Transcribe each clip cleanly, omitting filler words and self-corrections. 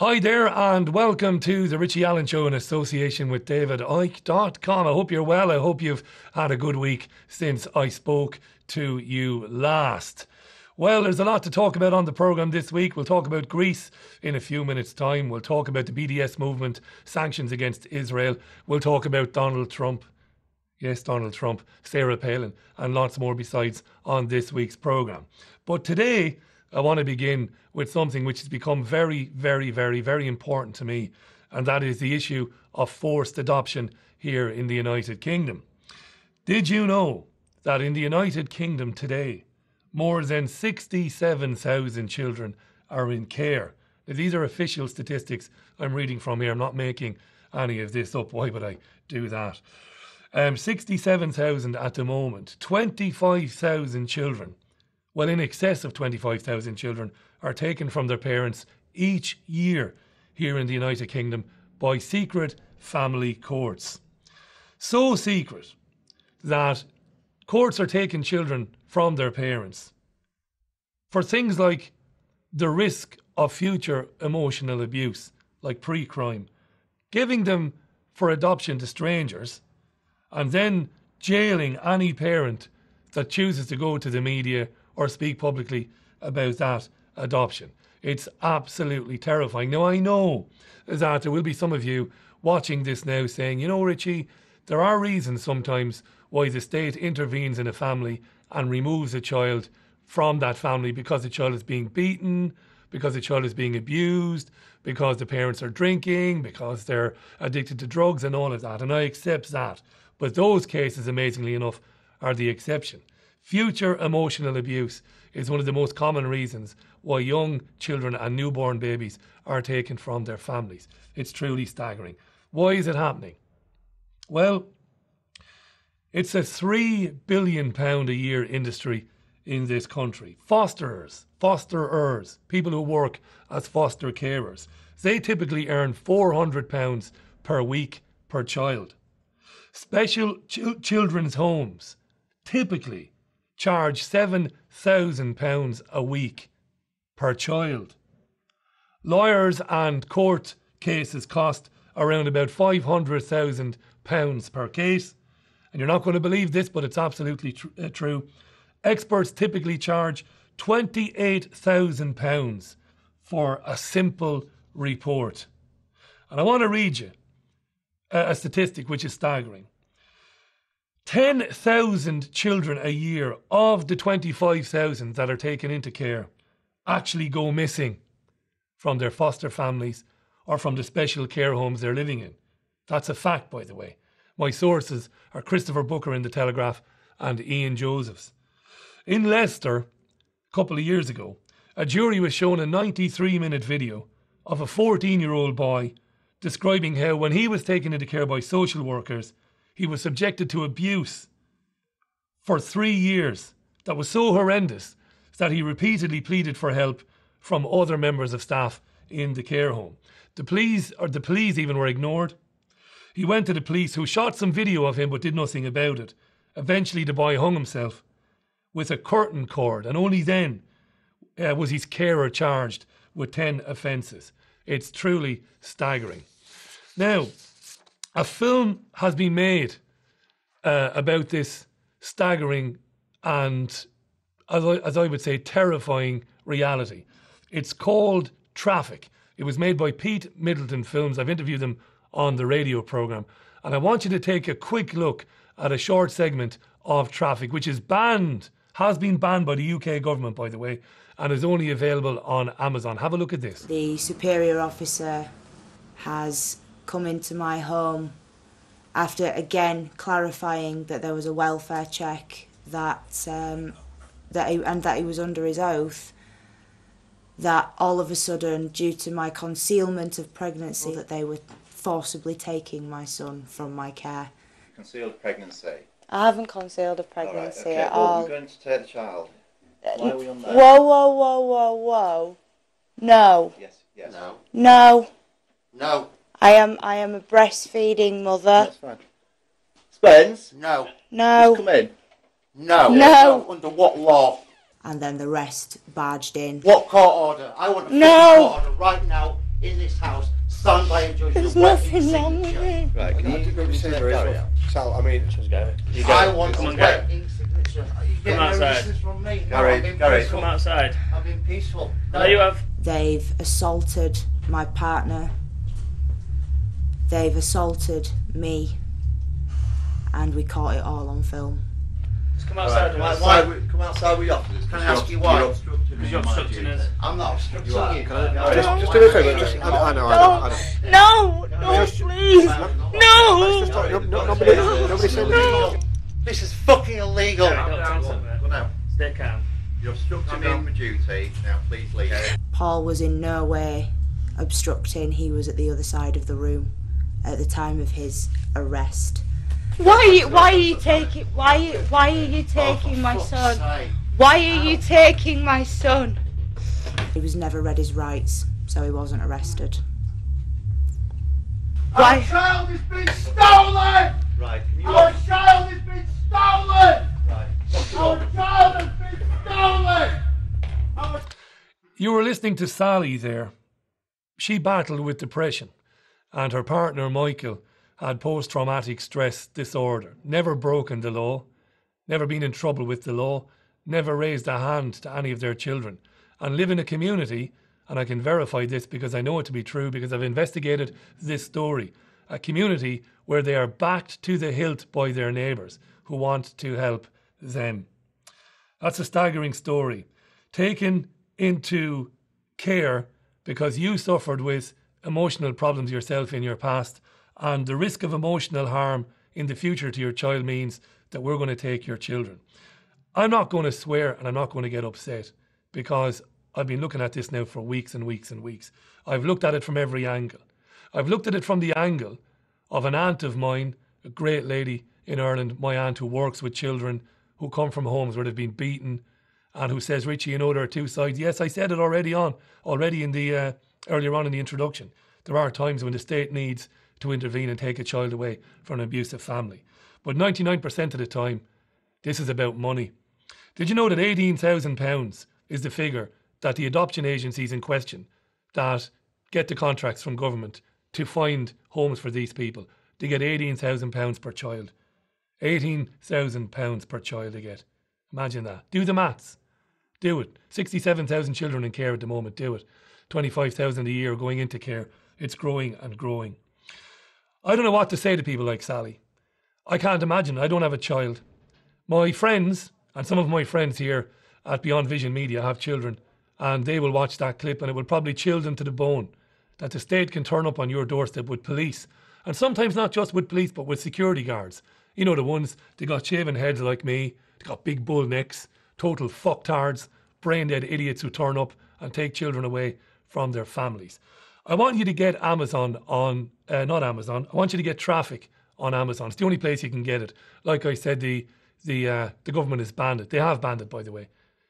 Hi there and welcome to the Richie Allen Show in association with DavidIke.com. I hope you're well. I hope you've had a good week since I spoke to you last. Well, there's a lot to talk about on the programme this week. We'll talk about Greece in a few minutes' time. We'll talk about the BDS movement, sanctions against Israel. We'll talk about Donald Trump. Yes, Donald Trump, Sarah Palin, and lots more besides on this week's programme. But today, I want to begin with something which has become very, very, very, very important to me, and that is the issue of forced adoption here in the United Kingdom. Did you know that in the United Kingdom today, more than 67,000 children are in care? Now, these are official statistics I'm reading from here. I'm not making any of this up. Why would I do that? 67,000 at the moment. 25,000 children, well, in excess of 25,000 children, are taken from their parents each year here in the United Kingdom by secret family courts. So secret that courts are taking children from their parents for things like the risk of future emotional abuse, like pre-crime, giving them for adoption to strangers, and then jailing any parent that chooses to go to the media or speak publicly about that adoption. It's absolutely terrifying. Now, I know that there will be some of you watching this now saying, you know, Richie, there are reasons sometimes why the state intervenes in a family and removes a child from that family, because the child is being beaten, because the child is being abused, because the parents are drinking, because they're addicted to drugs and all of that. And I accept that. But those cases, amazingly enough, are the exception. Future emotional abuse is one of the most common reasons why young children and newborn babies are taken from their families. It's truly staggering. Why is it happening? Well, it's a £3 billion a year industry in this country. Fosterers, people who work as foster carers, they typically earn £400 per week per child. Special children's homes typically charge £7,000 a week per child. Lawyers and court cases cost around about £500,000 per case. And you're not going to believe this, but it's absolutely true. Experts typically charge £28,000 for a simple report. And I want to read you a statistic which is staggering. 10,000 children a year of the 25,000 that are taken into care actually go missing from their foster families or from the special care homes they're living in. That's a fact, by the way. My sources are Christopher Booker in The Telegraph and Ian Josephs. In Leicester, a couple of years ago, a jury was shown a 93-minute video of a 14-year-old boy describing how when he was taken into care by social workers, he was subjected to abuse for 3 years that was so horrendous that he repeatedly pleaded for help from other members of staff in the care home. The police even were ignored. He went to the police, who shot some video of him but did nothing about it. Eventually the boy hung himself with a curtain cord, and only then was his carer charged with 10 offences. It's truly staggering. Now, a film has been made about this staggering and, as I would say, terrifying reality. It's called Traffic. It was made by Pete Middleton Films. I've interviewed them on the radio programme. And I want you to take a quick look at a short segment of Traffic, which is banned, has been banned by the UK government, by the way, and is only available on Amazon. Have a look at this. The superior officer has come into my home after again clarifying that there was a welfare check, that he was under his oath, that all of a sudden, due to my concealment of pregnancy, that they were forcibly taking my son from my care. Concealed pregnancy? I haven't concealed a pregnancy all right, okay. at Well, all. we're going to take the child. Why are we on there? Whoa. No. Yes. No. No. I am a breastfeeding mother. That's fine. Spence? No. No. Just come in. No. No. Under what law? And then the rest barged in. What court order? I want a No. court order right now in this house, signed by a judge. There's nothing wrong with it. Right, can you go to Gary? Sal, I mean, I want Come a on, wet Gary. ink signature. Are you getting Come no outside. resistance from me? No, Gary, I've been Gary. peaceful. Come outside. I've been peaceful. No, you have. They've assaulted my partner. They've assaulted me. And we caught it all on film. Just come outside. Come outside with your officers. Can I ask you why? Because you're obstructing us. I'm not obstructing you. just do me a favour. Just, I know. No, please. No. Nobody said anything. This is fucking illegal. Go now. Stay calm. You're obstructing me for duty. Now, please leave. Paul was in no way obstructing. He was at the other side of the room at the time of his arrest. Why are you taking my son? Why are you taking my son? He was never read his rights, so he wasn't arrested. Why? Our child has been stolen! Right, can you... Our child has been stolen! Right. Our child has been stolen! You were listening to Sally there. She battled with depression, and her partner Michael had post-traumatic stress disorder, never broken the law, never been in trouble with the law, never raised a hand to any of their children, and live in a community, and I can verify this because I know it to be true because I've investigated this story, a community where they are backed to the hilt by their neighbours who want to help them. That's a staggering story. Taken into care because you suffered with emotional problems yourself in your past, and the risk of emotional harm in the future to your child means that we're going to take your children. I'm not going to swear and I'm not going to get upset because I've been looking at this now for weeks and weeks and weeks. I've looked at it from every angle. I've looked at it from the angle of an aunt of mine, a great lady in Ireland, my aunt who works with children who come from homes where they've been beaten and who says, Richie, you know there are two sides. Yes, I said it already in the earlier on in the introduction. There are times when the state needs to intervene and take a child away from an abusive family. But 99% of the time, this is about money. Did you know that £18,000 is the figure that the adoption agencies in question that get the contracts from government to find homes for these people, they get £18,000 per child. £18,000 per child they get. Imagine that. Do the maths. Do it. 67,000 children in care at the moment. Do it. 25,000 a year going into care. It's growing and growing. I don't know what to say to people like Sally. I can't imagine. I don't have a child. My friends, and some of my friends here at Beyond Vision Media have children, and they will watch that clip and it will probably chill them to the bone that the state can turn up on your doorstep with police. And sometimes not just with police, but with security guards. You know, the ones, they got shaven heads like me, they got big bull necks, total fucktards, brain-dead idiots who turn up and take children away from their families. I want you to get Amazon on, not Amazon, I want you to get Traffic on Amazon. It's the only place you can get it. Like I said, the government has banned it. They have banned it, by the way.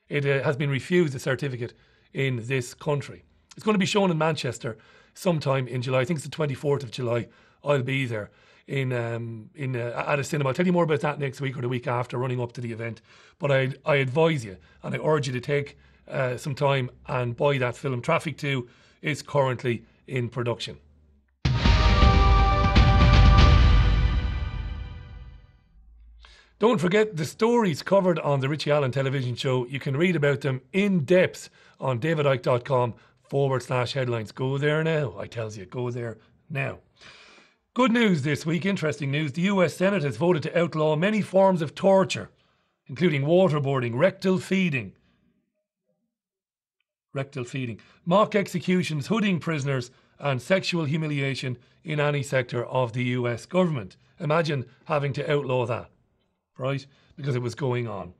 It has been refused a certificate in this country. It's going to be shown in Manchester sometime in July. I think it's the 24th of July. I'll be there at a cinema. I'll tell you more about that next week or the week after, running up to the event. But I advise you and I urge you to take some time and buy that film. Traffic 2 is currently in production. Don't forget the stories covered on the Richie Allen television show. You can read about them in depth on davidicke.com/headlines. Go there now. I tells you, go there now. Good news this week, interesting news. The US Senate has voted to outlaw many forms of torture, including waterboarding, rectal feeding, mock executions, hooding prisoners, and sexual humiliation in any sector of the US government. Imagine having to outlaw that, right? Because it was going on.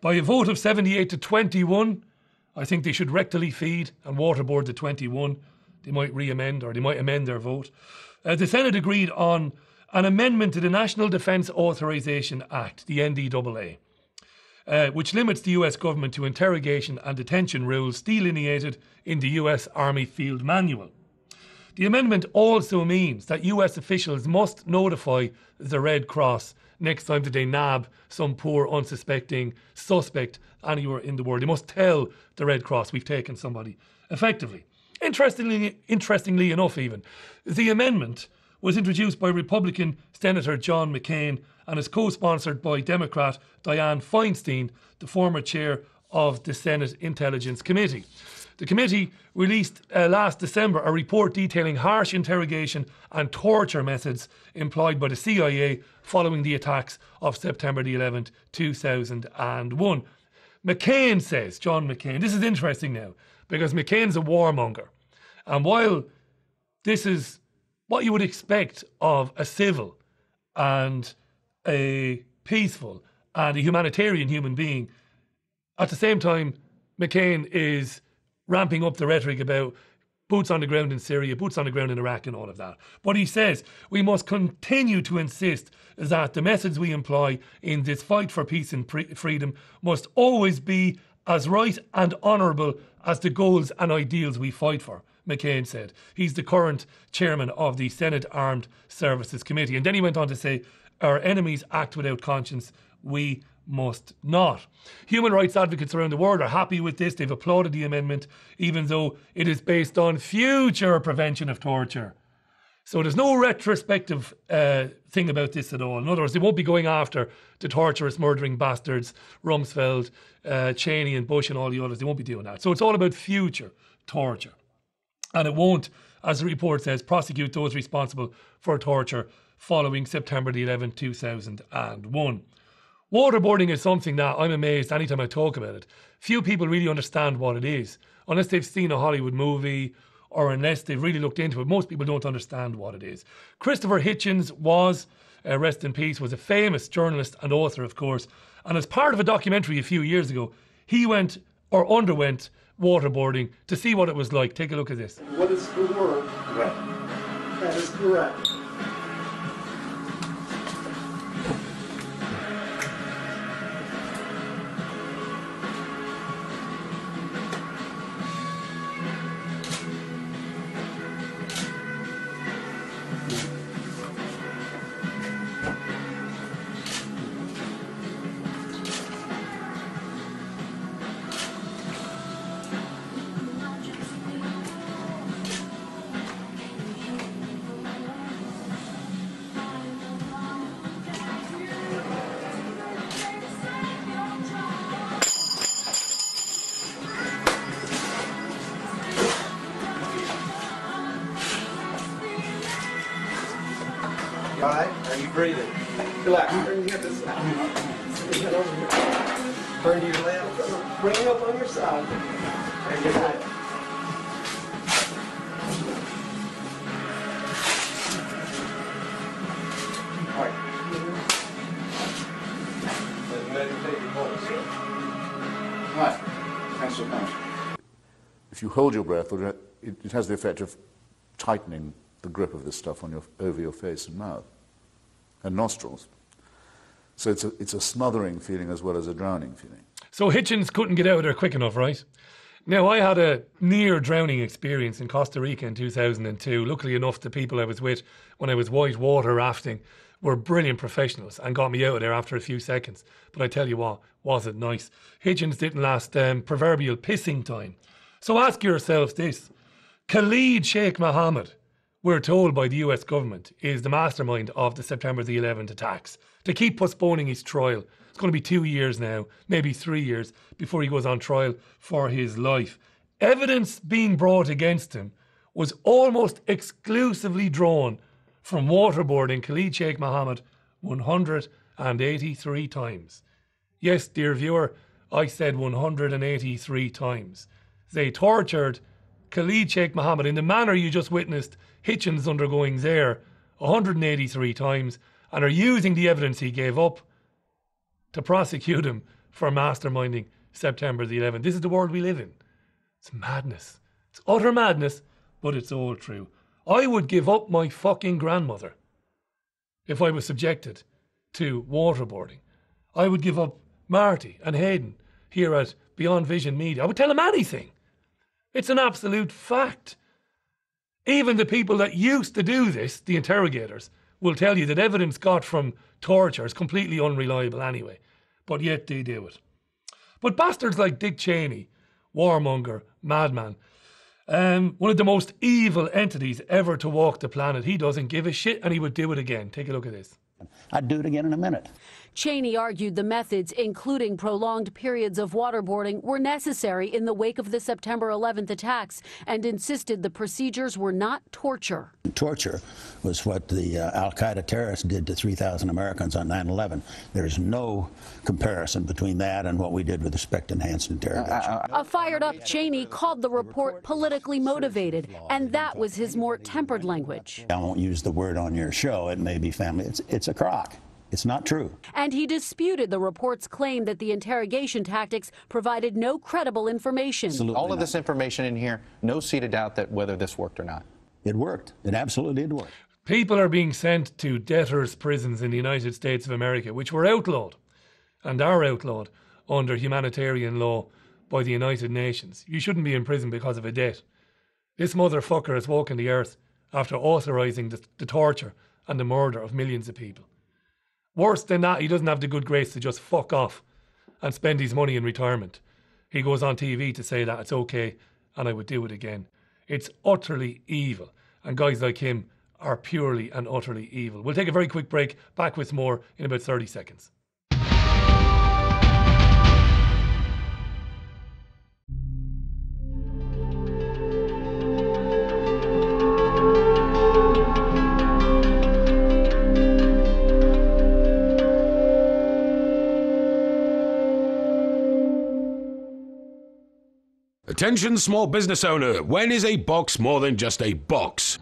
By a vote of 78 to 21, I think they should rectally feed and waterboard the 21. They might re-amend or they might amend their vote. The Senate agreed on an amendment to the National Defence Authorization Act, the NDAA, which limits the US government to interrogation and detention rules delineated in the US Army Field Manual. The amendment also means that US officials must notify the Red Cross next time that they nab some poor unsuspecting suspect anywhere in the world. They must tell the Red Cross we've taken somebody. Effectively, Interestingly enough, even, the amendment was introduced by Republican Senator John McCain and is co-sponsored by Democrat Dianne Feinstein, the former chair of the Senate Intelligence Committee. The committee released last December a report detailing harsh interrogation and torture methods employed by the CIA following the attacks of September the 11th, 2001. McCain says, John McCain, this is interesting now, because McCain's a warmonger. And while this is what you would expect of a civil and a peaceful and a humanitarian human being, at the same time, McCain is ramping up the rhetoric about boots on the ground in Syria, boots on the ground in Iraq and all of that. But he says we must continue to insist that the methods we employ in this fight for peace and freedom must always be as right and honourable as the goals and ideals we fight for, McCain said. He's the current chairman of the Senate Armed Services Committee. And then he went on to say, our enemies act without conscience, we must not. Human rights advocates around the world are happy with this. They've applauded the amendment, even though it is based on future prevention of torture. So there's no retrospective thing about this at all. In other words, they won't be going after the torturous, murdering bastards, Rumsfeld, Cheney and Bush and all the others. They won't be doing that. So it's all about future torture. And it won't, as the report says, prosecute those responsible for torture following September the 11th, 2001. Waterboarding is something that I'm amazed anytime I talk about it. Few people really understand what it is, unless they've seen a Hollywood movie or unless they've really looked into it. Most people don't understand what it is. Christopher Hitchens was, rest in peace, was a famous journalist and author, of course. And as part of a documentary a few years ago, he went or underwent waterboarding to see what it was like. Take a look at this. What is the word? Correct. That is correct. Alright, are you breathing? Relax. Bring your head to the side. Bring your head over here. Turn to your left. Bring it up on your side. And your head. Alright. Meditate your pulse. Right. Thanks so much. If you hold your breath, it has the effect of tightening the grip of this stuff on over your face and mouth and nostrils. So it's a smothering feeling as well as a drowning feeling. So Hitchens couldn't get out of there quick enough, right? Now, I had a near drowning experience in Costa Rica in 2002. Luckily enough, the people I was with when I was white water rafting were brilliant professionals and got me out of there after a few seconds. But I tell you what, was it nice. Hitchens didn't last proverbial pissing time. So ask yourselves this. Khalid Sheikh Mohammed, we're told by the US government, is the mastermind of the September the 11th attacks. To keep postponing his trial. It's going to be 2 years now, maybe 3 years, before he goes on trial for his life. Evidence being brought against him was almost exclusively drawn from waterboarding Khalid Sheikh Mohammed 183 times. Yes, dear viewer, I said 183 times. They tortured Khalid Sheikh Mohammed in the manner you just witnessed Hitchens undergoing there 183 times and are using the evidence he gave up to prosecute him for masterminding September the 11th. This is the world we live in. It's madness. It's utter madness, but it's all true. I would give up my fucking grandmother if I was subjected to waterboarding. I would give up Marty and Hayden here at Beyond Vision Media. I would tell them anything. It's an absolute fact. Even the people that used to do this, the interrogators, will tell you that evidence got from torture is completely unreliable anyway. But yet they do it. But bastards like Dick Cheney, warmonger, madman, One of the most evil entities ever to walk the planet. He doesn't give a shit, and he would do it again. Take a look at this. I'd do it again in a minute. Cheney argued the methods, including prolonged periods of waterboarding, were necessary in the wake of the September 11th attacks and insisted the procedures were not torture. Torture was what the al-Qaeda terrorists did to 3,000 Americans on 9/11. There's no comparison between that and what we did with respect to enhanced interrogation. A fired-up Cheney called the report politically motivated, and that was his more tempered language. I won't use the word on your show. It may be family. It's a crock. It's not true. And he disputed the report's claim that the interrogation tactics provided no credible information. Absolutely All of not. this information in here, no seed of doubt that whether this worked or not. It worked. It absolutely did work. People are being sent to debtors' prisons in the United States of America, which were outlawed and are outlawed under humanitarian law by the United Nations. You shouldn't be in prison because of a debt. This motherfucker has walking the earth after authorising the torture and the murder of millions of people. Worse than that, he doesn't have the good grace to just fuck off and spend his money in retirement. He goes on TV to say that it's okay and I would do it again. It's utterly evil. And guys like him are purely and utterly evil. We'll take a very quick break. Back with more in about 30 seconds. Attention small business owner, when is a box more than just a box?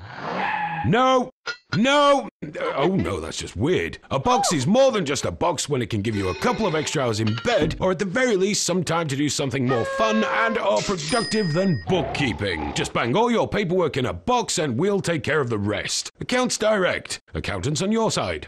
No! No! Oh no, that's just weird. A box is more than just a box when it can give you a couple of extra hours in bed, or at the very least some time to do something more fun and or productive than bookkeeping. Just bang all your paperwork in a box and we'll take care of the rest. Accounts Direct. Accountants on your side.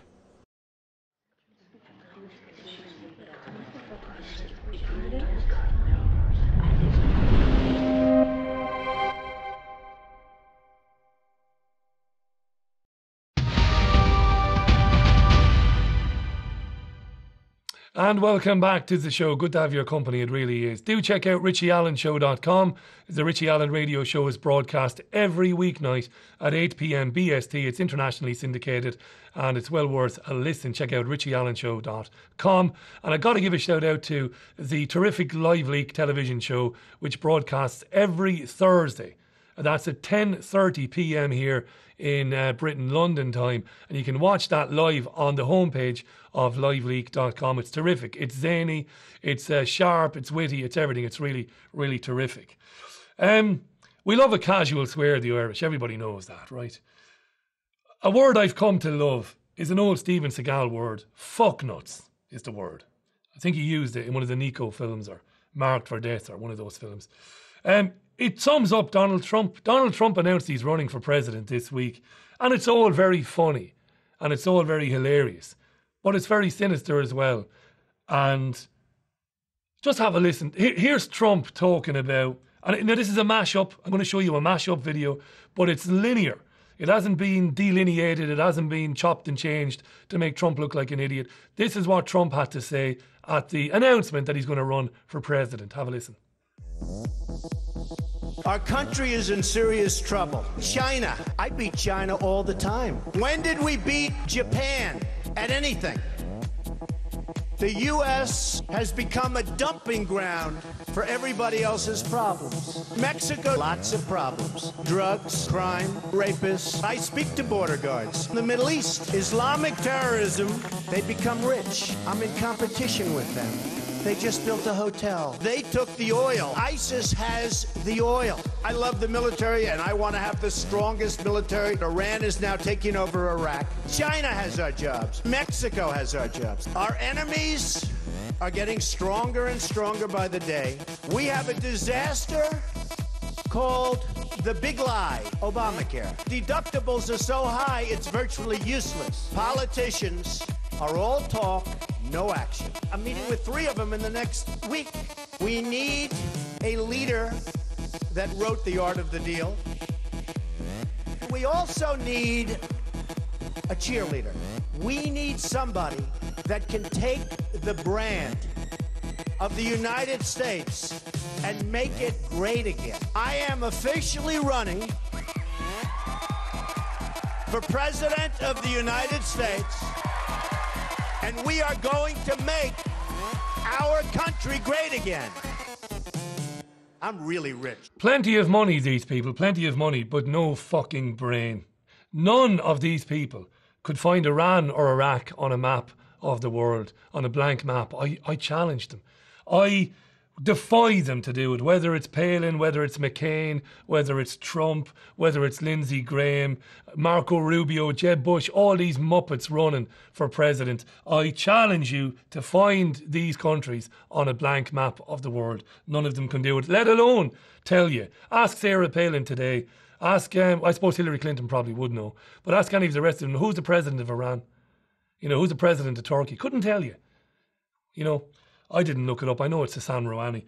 And welcome back to the show. Good to have your company, it really is. Do check out richieallenshow.com. The Richie Allen Radio Show is broadcast every weeknight at 8 p.m. BST. It's internationally syndicated and it's well worth a listen. Check out richieallenshow.com. And I've got to give a shout out to the terrific Live Leak television show, which broadcasts every Thursday. That's at 10:30 p.m. here in Britain, London time. And you can watch that live on the homepage of liveleak.com. It's terrific. It's zany, it's sharp, it's witty, it's everything. It's really, really terrific. We love a casual swear, the Irish. Everybody knows that, right? A word I've come to love is an old Steven Seagal word. Fuck nuts is the word. I think he used it in one of the Nico films or Marked for Death or one of those films. It sums up Donald Trump. Donald Trump announced he's running for president this week, and it's all very funny, and it's all very hilarious, but it's very sinister as well. And just have a listen. Here's Trump talking about, and now this is a mashup. I'm going to show you a mashup video, but it's linear. It hasn't been delineated. It hasn't been chopped and changed to make Trump look like an idiot. This is what Trump had to say at the announcement that he's going to run for president. Have a listen. Our country is in serious trouble. China. I beat China all the time. When did we beat Japan at anything? The U.S. has become a dumping ground for everybody else's problems. Mexico, lots of problems. Drugs, crime, rapists. I speak to border guards. The Middle East, Islamic terrorism, they become rich. I'm in competition with them. They just built a hotel. They took the oil. ISIS has the oil. I love the military, and I want to have the strongest military. Iran is now taking over Iraq. China has our jobs. Mexico has our jobs. Our enemies are getting stronger and stronger by the day. We have a disaster called the big lie, Obamacare. Deductibles are so high, it's virtually useless. Politicians are all talk, no action. I'm meeting with 3 of them in the next week. We need a leader that wrote The Art of the Deal. We also need a cheerleader. We need somebody that can take the brand of the United States and make it great again. I am officially running for President of the United States, and we are going to make our country great again. I'm really rich. Plenty of money, these people, plenty of money, but no fucking brain. None of these people could find Iran or Iraq on a map of the world, on a blank map. I challenge them. I defy them to do it, whether it's Palin, whether it's McCain, whether it's Trump, whether it's Lindsey Graham, Marco Rubio, Jeb Bush, all these muppets running for president. I challenge you to find these countries on a blank map of the world. None of them can do it, let alone tell you. Ask Sarah Palin today. Ask, I suppose Hillary Clinton probably would know, but ask any of the rest of them, who's the president of Iran? You know, who's the president of Turkey? Couldn't tell you. You know, I didn't look it up. I know it's Hassan Rouhani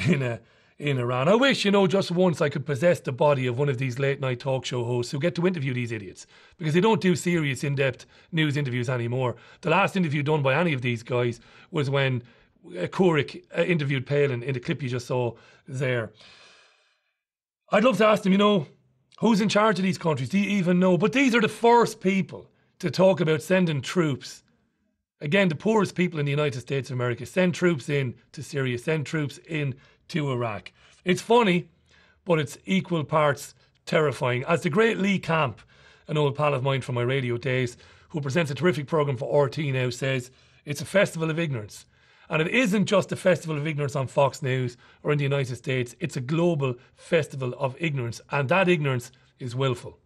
in Iran. I wish, you know, just once I could possess the body of one of these late night talk show hosts who get to interview these idiots, because they don't do serious, in-depth news interviews anymore. The last interview done by any of these guys was when Kurik interviewed Palin in the clip you just saw there. I'd love to ask them, you know, who's in charge of these countries? Do you even know? But these are the first people to talk about sending troops. Again, the poorest people in the United States of America. Send troops in to Syria. Send troops in to Iraq. It's funny, but it's equal parts terrifying. As the great Lee Camp, an old pal of mine from my radio days, who presents a terrific programme for RT now, says, it's a festival of ignorance. And it isn't just a festival of ignorance on Fox News or in the United States. It's a global festival of ignorance. And that ignorance is willful.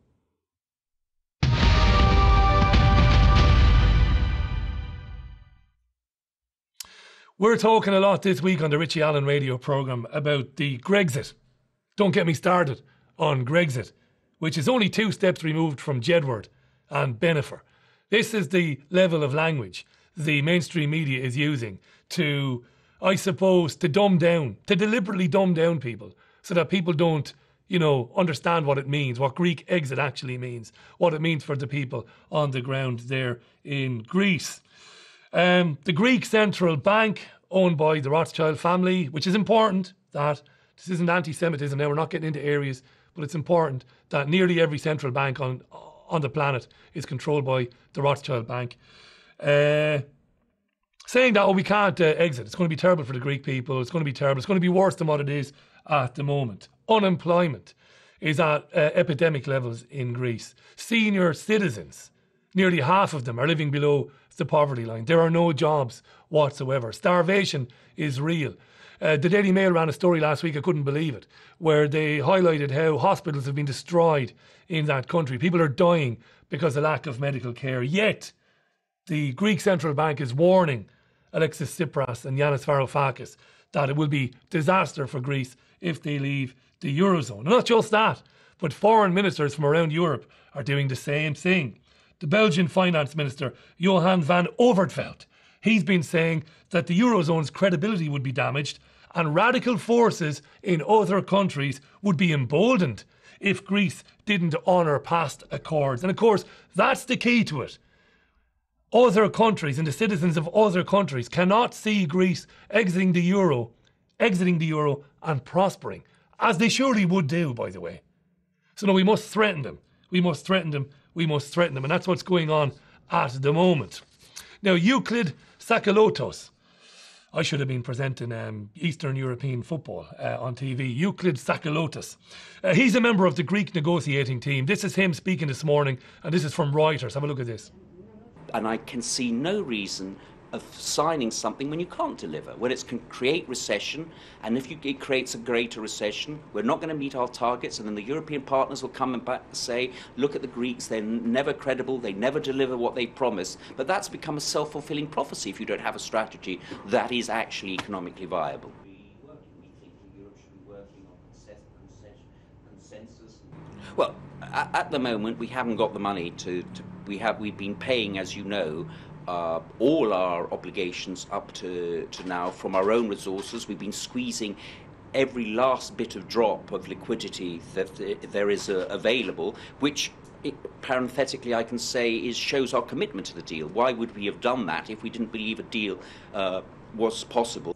We're talking a lot this week on the Richie Allen radio programme about the Grexit. Don't get me started on Grexit, which is only 2 steps removed from Jedward and Benifer. This is the level of language the mainstream media is using to, I suppose, to dumb down, to deliberately dumb down people so that people don't, you know, understand what it means, what Greek exit actually means, what it means for the people on the ground there in Greece. The Greek Central Bank, owned by the Rothschild family, which is important that this isn't anti-Semitism now, we're not getting into areas, but it's important that nearly every central bank on the planet is controlled by the Rothschild Bank. Saying that, we can't exit. It's going to be terrible for the Greek people. It's going to be terrible. It's going to be worse than what it is at the moment. Unemployment is at epidemic levels in Greece. Senior citizens, nearly half of them are living below the poverty line. There are no jobs whatsoever. Starvation is real. The Daily Mail ran a story last week, I couldn't believe it, where they highlighted how hospitals have been destroyed in that country. People are dying because of lack of medical care. Yet, the Greek Central Bank is warning Alexis Tsipras and Yanis Varoufakis that it will be disaster for Greece if they leave the Eurozone. And not just that, but foreign ministers from around Europe are doing the same thing. The Belgian finance minister, Johan van Overtveld, he's been saying that the Eurozone's credibility would be damaged and radical forces in other countries would be emboldened if Greece didn't honour past accords. And of course, that's the key to it. Other countries and the citizens of other countries cannot see Greece exiting the euro and prospering, as they surely would do, by the way. So no, we must threaten them. We must threaten them. We must threaten them. And that's what's going on at the moment. Now, Euclid Sakalotos. I should have been presenting Eastern European football on TV. Euclid Sakalotos. He's a member of the Greek negotiating team. This is him speaking this morning, and this is from Reuters. Have a look at this. And I can see no reason of signing something when you can't deliver, when it can create recession, and if it creates a greater recession, we're not going to meet our targets, and then the European partners will come and back and say, look at the Greeks, they're never credible, they never deliver what they promise. But that's become a self-fulfilling prophecy if you don't have a strategy that is actually economically viable. Well, at the moment, we haven't got the money we've been paying, as you know, all our obligations up to now from our own resources. We've been squeezing every last bit of drop of liquidity that there is available, which parenthetically I can say shows our commitment to the deal. Why would we have done that if we didn't believe a deal was possible?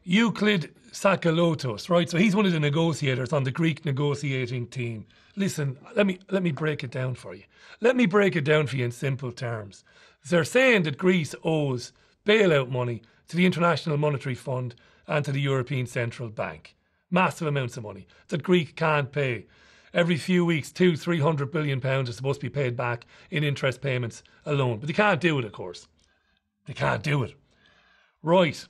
Euclid Sakalotos, right? So he's one of the negotiators on the Greek negotiating team. Listen, let me break it down for you. Let me break it down for you in simple terms. They're saying that Greece owes bailout money to the International Monetary Fund and to the European Central Bank. Massive amounts of money that Greece can't pay. Every few weeks, £200-300 billion is supposed to be paid back in interest payments alone. But they can't do it, of course. They can't do it. Right.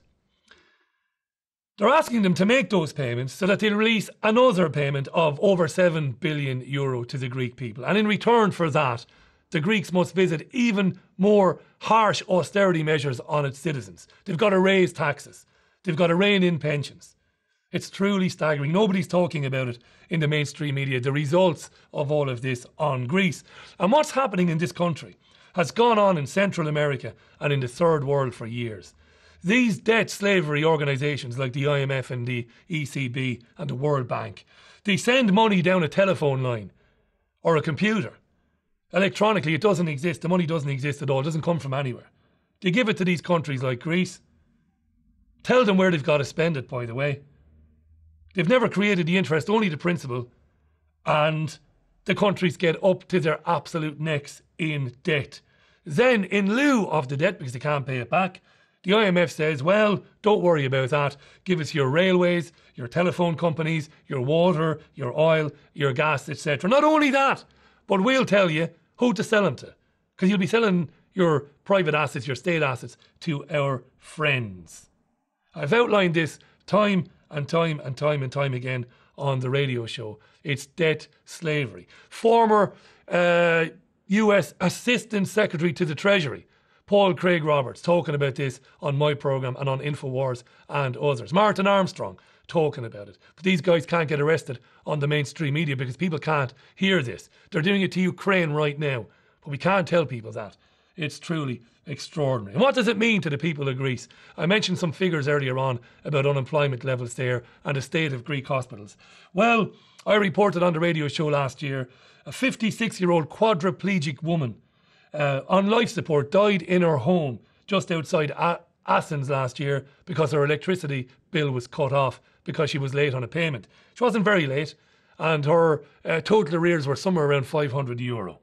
They're asking them to make those payments so that they'll release another payment of over €7 billion to the Greek people. And in return for that, the Greeks must visit even more harsh austerity measures on its citizens. They've got to raise taxes. They've got to rein in pensions. It's truly staggering. Nobody's talking about it in the mainstream media, the results of all of this on Greece. And what's happening in this country has gone on in Central America and in the Third World for years. These debt slavery organisations like the IMF and the ECB and the World Bank, they send money down a telephone line or a computer. Electronically, it doesn't exist. The money doesn't exist at all. It doesn't come from anywhere. They give it to these countries like Greece. Tell them where they've got to spend it, by the way. They've never created the interest, only the principal. And the countries get up to their absolute necks in debt. Then, in lieu of the debt, because they can't pay it back, the IMF says, well, don't worry about that. Give us your railways, your telephone companies, your water, your oil, your gas, etc. Not only that, but we'll tell you who to sell them to. Because you'll be selling your private assets, your state assets, to our friends. I've outlined this time and time again on the radio show. It's debt slavery. Former US Assistant Secretary to the Treasury, Paul Craig Roberts, talking about this on my programme and on InfoWars and others. Martin Armstrong talking about it. But these guys can't get arrested on the mainstream media because people can't hear this. They're doing it to Ukraine right now. But we can't tell people that. It's truly extraordinary. And what does it mean to the people of Greece? I mentioned some figures earlier on about unemployment levels there and the state of Greek hospitals. Well, I reported on the radio show last year, a 56-year-old quadriplegic woman on life support died in her home just outside Athens last year because her electricity bill was cut off because she was late on a payment. She wasn't very late, and her total arrears were somewhere around €500.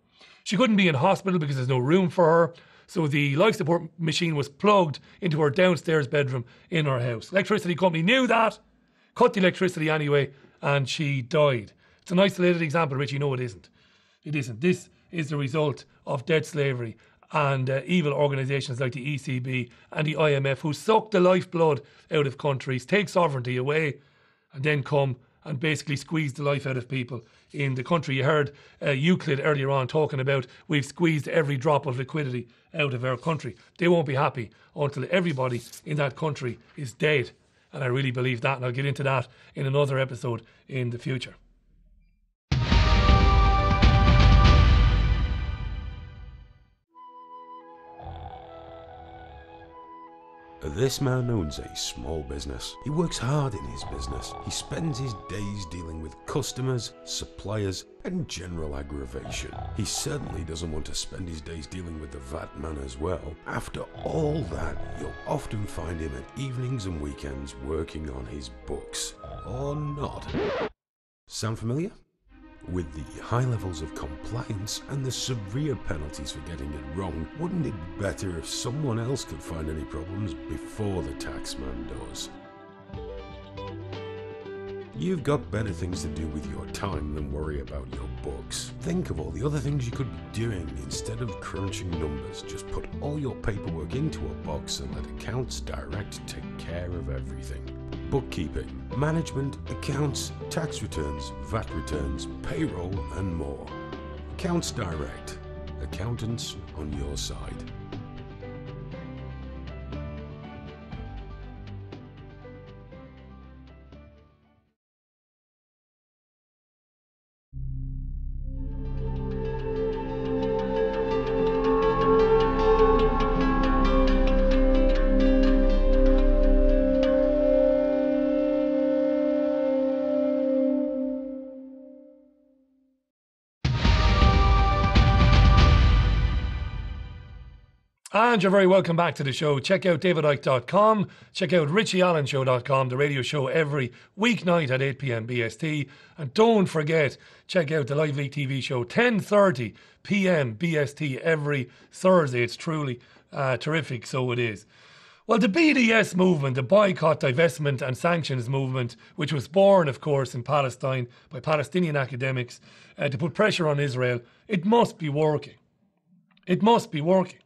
She couldn't be in hospital because there's no room for her, so the life support machine was plugged into her downstairs bedroom in her house. Electricity company knew that, cut the electricity anyway, and she died. It's an isolated example, Richie. No, it isn't. It isn't. This is the result of debt slavery and evil organisations like the ECB and the IMF, who suck the lifeblood out of countries, take sovereignty away, and then come and basically squeeze the life out of people in the country. You heard Euclid earlier on talking about we've squeezed every drop of liquidity out of our country. They won't be happy until everybody in that country is dead. And I really believe that, and I'll get into that in another episode in the future. This man owns a small business. He works hard in his business. He spends his days dealing with customers, suppliers, and general aggravation. He certainly doesn't want to spend his days dealing with the VAT man as well. After all that, you'll often find him at evenings and weekends working on his books. Or not. Sound familiar? With the high levels of compliance and the severe penalties for getting it wrong, wouldn't it be better if someone else could find any problems before the taxman does? You've got better things to do with your time than worry about your books. Think of all the other things you could be doing instead of crunching numbers. Just put all your paperwork into a box and let Accounts Direct take care of everything. Bookkeeping, management, accounts, tax returns, VAT returns, payroll, and more. Accounts Direct. Accountants on your side. And you're very welcome back to the show. Check out davidicke.com. Check out richieallenshow.com, the radio show every weeknight at 8 p.m. BST. And don't forget, check out the Live League TV show, 10:30 p.m. BST every Thursday. It's truly terrific, so it is. Well, the BDS movement, the Boycott, Divestment and Sanctions movement, which was born, of course, in Palestine by Palestinian academics to put pressure on Israel, it must be working. It must be working.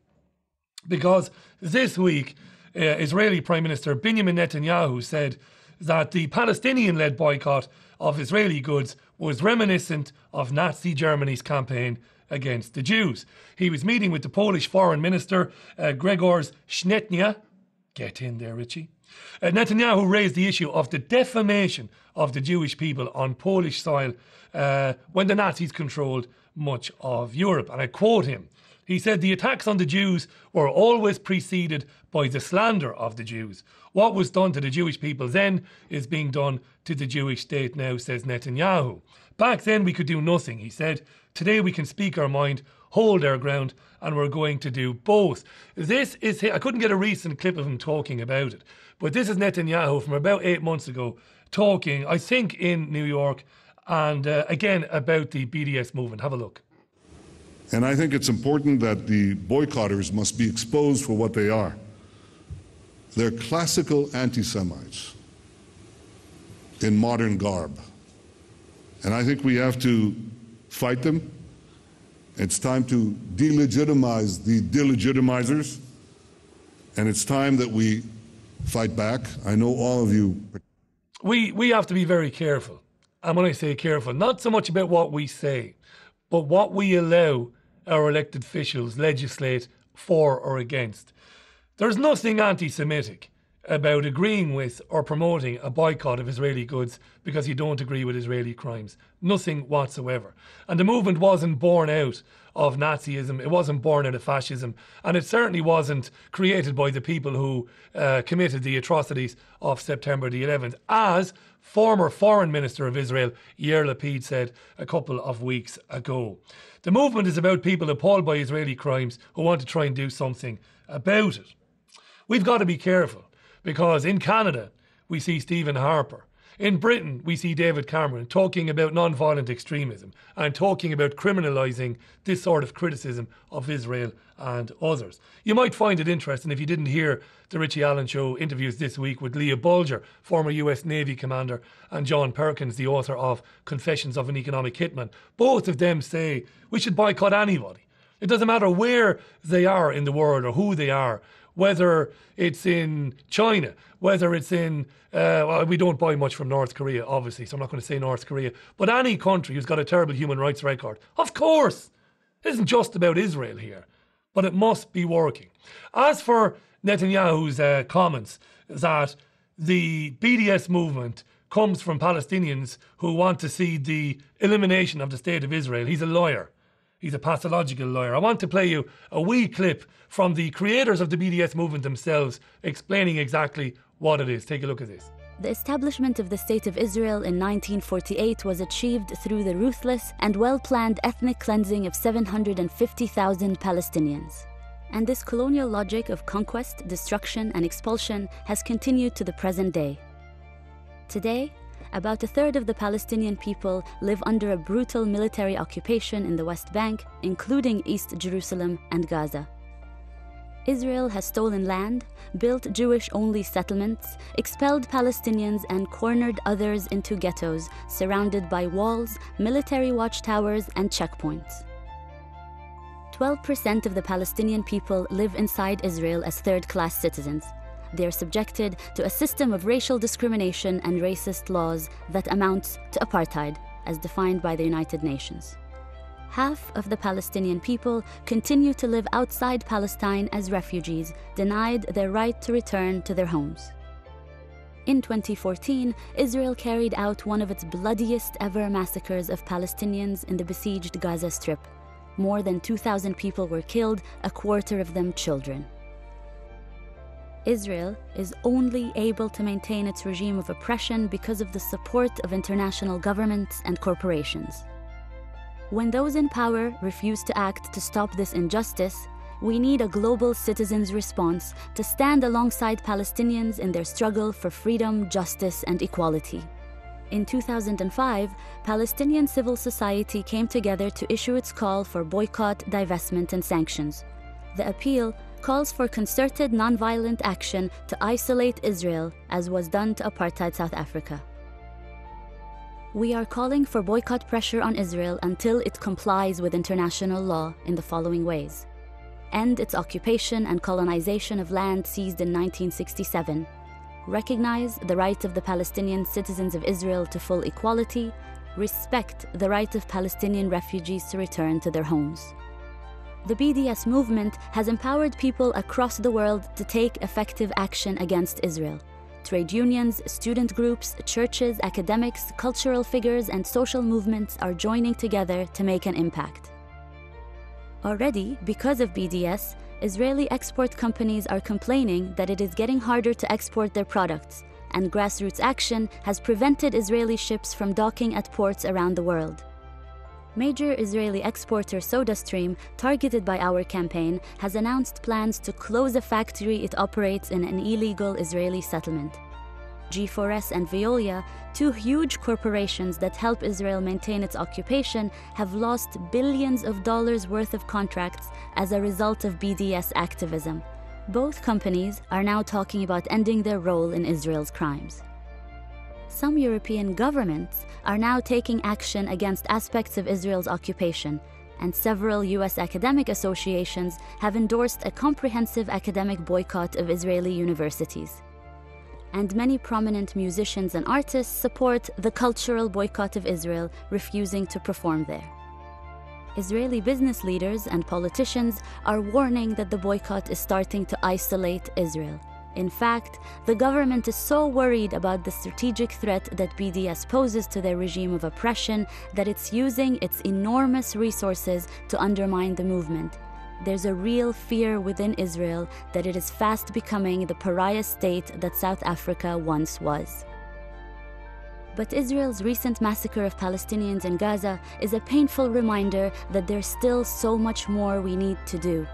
Because this week, Israeli Prime Minister Benjamin Netanyahu said that the Palestinian-led boycott of Israeli goods was reminiscent of Nazi Germany's campaign against the Jews. He was meeting with the Polish Foreign Minister, Grzegorz Schettino. Get in there, Richie. Netanyahu raised the issue of the defamation of the Jewish people on Polish soil when the Nazis controlled much of Europe. And I quote him. He said, the attacks on the Jews were always preceded by the slander of the Jews. What was done to the Jewish people then is being done to the Jewish state now, says Netanyahu. Back then we could do nothing, he said. Today we can speak our mind, hold our ground, and we're going to do both. This is, I couldn't get a recent clip of him talking about it, but this is Netanyahu from about 8 months ago talking, I think, in New York, and again about the BDS movement. Have a look. And I think it's important that the boycotters must be exposed for what they are. They're classical anti-Semites in modern garb. And I think we have to fight them. It's time to delegitimize the delegitimizers. And it's time that we fight back. I know all of you. We have to be very careful. And when I say careful, not so much about what we say, but what we allow our elected officials legislate for or against. There's nothing anti-Semitic about agreeing with or promoting a boycott of Israeli goods because you don't agree with Israeli crimes. Nothing whatsoever. And the movement wasn't born out of Nazism, it wasn't born out of fascism, and it certainly wasn't created by the people who committed the atrocities of September the 11th, as former Foreign Minister of Israel, Yair Lapid, said a couple of weeks ago. The movement is about people appalled by Israeli crimes who want to try and do something about it. We've got to be careful, because in Canada, we see Stephen Harper. In Britain, we see David Cameron talking about non-violent extremism and talking about criminalising this sort of criticism of Israel and others. You might find it interesting if you didn't hear the Richie Allen Show interviews this week with Leah Bulger, former US Navy commander, and John Perkins, the author of Confessions of an Economic Hitman. Both of them say we should boycott anybody. It doesn't matter where they are in the world or who they are, whether it's in China, whether it's in, well, we don't buy much from North Korea, obviously, so I'm not going to say North Korea, but any country who's got a terrible human rights record. Of course, it isn't just about Israel here, but it must be working. As for Netanyahu's comments that the BDS movement comes from Palestinians who want to see the elimination of the state of Israel, he's a lawyer. He's a pathological lawyer. I want to play you a wee clip from the creators of the BDS movement themselves explaining exactly what it is. Take a look at this. The establishment of the State of Israel in 1948 was achieved through the ruthless and well-planned ethnic cleansing of 750,000 Palestinians. And this colonial logic of conquest, destruction, and expulsion has continued to the present day. Today, about a third of the Palestinian people live under a brutal military occupation in the West Bank, including East Jerusalem and Gaza. Israel has stolen land, built Jewish-only settlements, expelled Palestinians, and cornered others into ghettos surrounded by walls, military watchtowers, and checkpoints. 12% of the Palestinian people live inside Israel as third-class citizens. They are subjected to a system of racial discrimination and racist laws that amounts to apartheid, as defined by the United Nations. Half of the Palestinian people continue to live outside Palestine as refugees, denied their right to return to their homes. In 2014, Israel carried out one of its bloodiest ever massacres of Palestinians in the besieged Gaza Strip. More than 2,000 people were killed, a quarter of them children. Israel is only able to maintain its regime of oppression because of the support of international governments and corporations. When those in power refuse to act to stop this injustice, We need a global citizens' response to stand alongside Palestinians in their struggle for freedom, justice, and equality. In 2005, Palestinian civil society came together to issue its call for boycott, divestment, and sanctions. The appeal calls for concerted nonviolent action to isolate Israel, as was done to apartheid South Africa. We are calling for boycott pressure on Israel until it complies with international law in the following ways: end its occupation and colonization of land seized in 1967, recognize the right of the Palestinian citizens of Israel to full equality, respect the right of Palestinian refugees to return to their homes. The BDS movement has empowered people across the world to take effective action against Israel. Trade unions, student groups, churches, academics, cultural figures, and social movements are joining together to make an impact. Already, because of BDS, Israeli export companies are complaining that it is getting harder to export their products, and grassroots action has prevented Israeli ships from docking at ports around the world. Major Israeli exporter SodaStream, targeted by our campaign, has announced plans to close a factory it operates in an illegal Israeli settlement. G4S and Veolia, two huge corporations that help Israel maintain its occupation, have lost billions of dollars worth of contracts as a result of BDS activism. Both companies are now talking about ending their role in Israel's crimes. Some European governments are now taking action against aspects of Israel's occupation, and several US academic associations have endorsed a comprehensive academic boycott of Israeli universities. And many prominent musicians and artists support the cultural boycott of Israel, refusing to perform there. Israeli business leaders and politicians are warning that the boycott is starting to isolate Israel. In fact, the government is so worried about the strategic threat that BDS poses to their regime of oppression that it's using its enormous resources to undermine the movement. There's a real fear within Israel that it is fast becoming the pariah state that South Africa once was. But Israel's recent massacre of Palestinians in Gaza is a painful reminder that there's still so much more we need to do.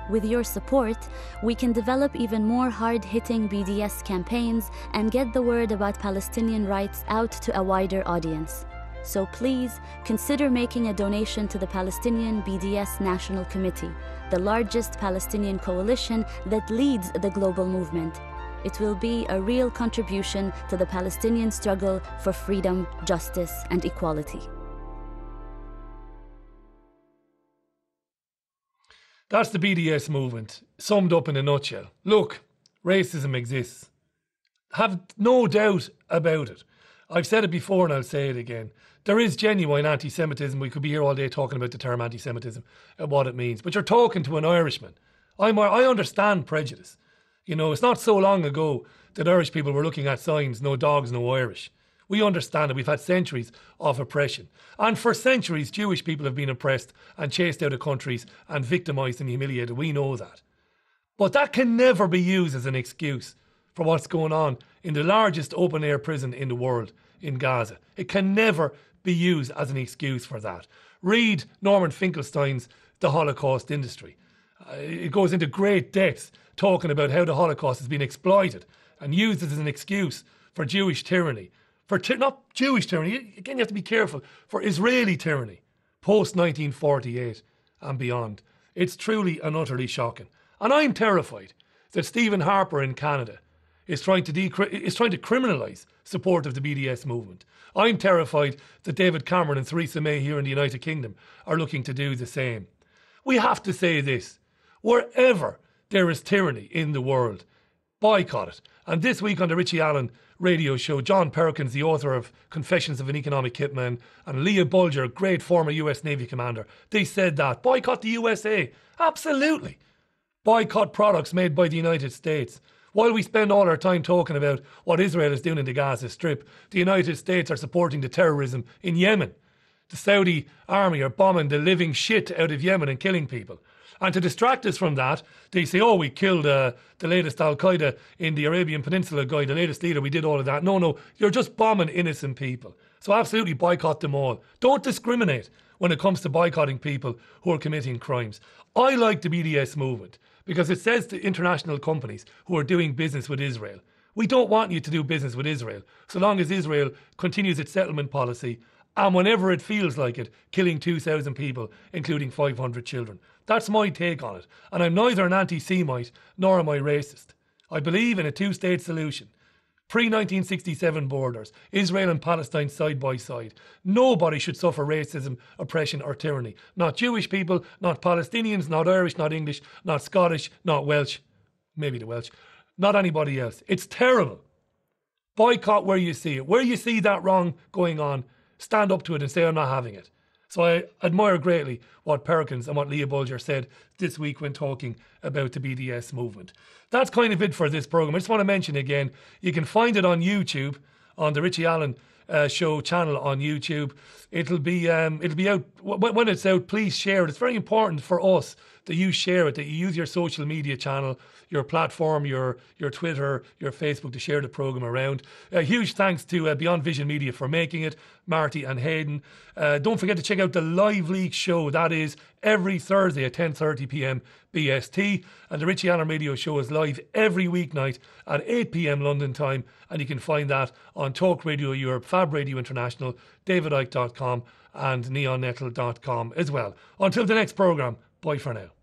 With your support, we can develop even more hard-hitting BDS campaigns and get the word about Palestinian rights out to a wider audience. So please, consider making a donation to the Palestinian BDS National Committee, the largest Palestinian coalition that leads the global movement. It will be a real contribution to the Palestinian struggle for freedom, justice, and equality. That's the BDS movement, summed up in a nutshell. Look, racism exists. Have no doubt about it. I've said it before and I'll say it again. There is genuine anti-Semitism. We could be here all day talking about the term anti-Semitism and what it means. But you're talking to an Irishman. I understand prejudice. You know, it's not so long ago that Irish people were looking at signs, no dogs, no Irish. We understand that we've had centuries of oppression. And for centuries, Jewish people have been oppressed and chased out of countries and victimised and humiliated. We know that. But that can never be used as an excuse for what's going on in the largest open-air prison in the world, in Gaza. It can never be used as an excuse for that. Read Norman Finkelstein's The Holocaust Industry. It goes into great depth talking about how the Holocaust has been exploited and used as an excuse for Jewish tyranny. Not Jewish tyranny, again you have to be careful, for Israeli tyranny, post-1948 and beyond. It's truly and utterly shocking. And I'm terrified that Stephen Harper in Canada is trying to criminalise support of the BDS movement. I'm terrified that David Cameron and Theresa May here in the United Kingdom are looking to do the same. We have to say this: wherever there is tyranny in the world, boycott it. And this week on the Richie Allen radio show, John Perkins, the author of Confessions of an Economic Hitman, and Leah Bulger, great former US Navy commander, they said that. Boycott the USA. Absolutely. Boycott products made by the United States. While we spend all our time talking about what Israel is doing in the Gaza Strip, the United States are supporting the terrorism in Yemen. The Saudi army are bombing the living shit out of Yemen and killing people. And to distract us from that, they say, oh, we killed the latest Al-Qaeda in the Arabian Peninsula guy, the latest leader, we did all of that. No, you're just bombing innocent people. So absolutely boycott them all. Don't discriminate. when it comes to boycotting people who are committing crimes. I like the BDS movement because it says to international companies who are doing business with Israel, we don't want you to do business with Israel so long as Israel continues its settlement policy and whenever it feels like it, killing 2,000 people, including 500 children. That's my take on it. And I'm neither an anti-Semite nor am I racist. I believe in a two-state solution. Pre-1967 borders, Israel and Palestine side by side. Nobody should suffer racism, oppression or tyranny. Not Jewish people, not Palestinians, not Irish, not English, not Scottish, not Welsh. Maybe the Welsh. Not anybody else. It's terrible. Boycott where you see it. Where you see that wrong going on, stand up to it and say, I'm not having it. So I admire greatly what Perkins and what Leah Bulger said this week when talking about the BDS movement. That's kind of it for this programme. I just want to mention again, you can find it on YouTube, on the Richie Allen Show channel on YouTube. It'll be out, when it's out, please share it. It's very important for us that you share it, that you use your social media channel, your platform, your Twitter, your Facebook to share the programme around. Huge thanks to Beyond Vision Media for making it, Marty and Hayden. Don't forget to check out the Live Leak show. That is every Thursday at 10:30 p.m. BST. And the Richie Allen Radio Show is live every weeknight at 8 p.m. London time. And you can find that on Talk Radio Europe, Fab Radio International, davidike.com and neonnettle.com as well. Until the next programme, bye for now.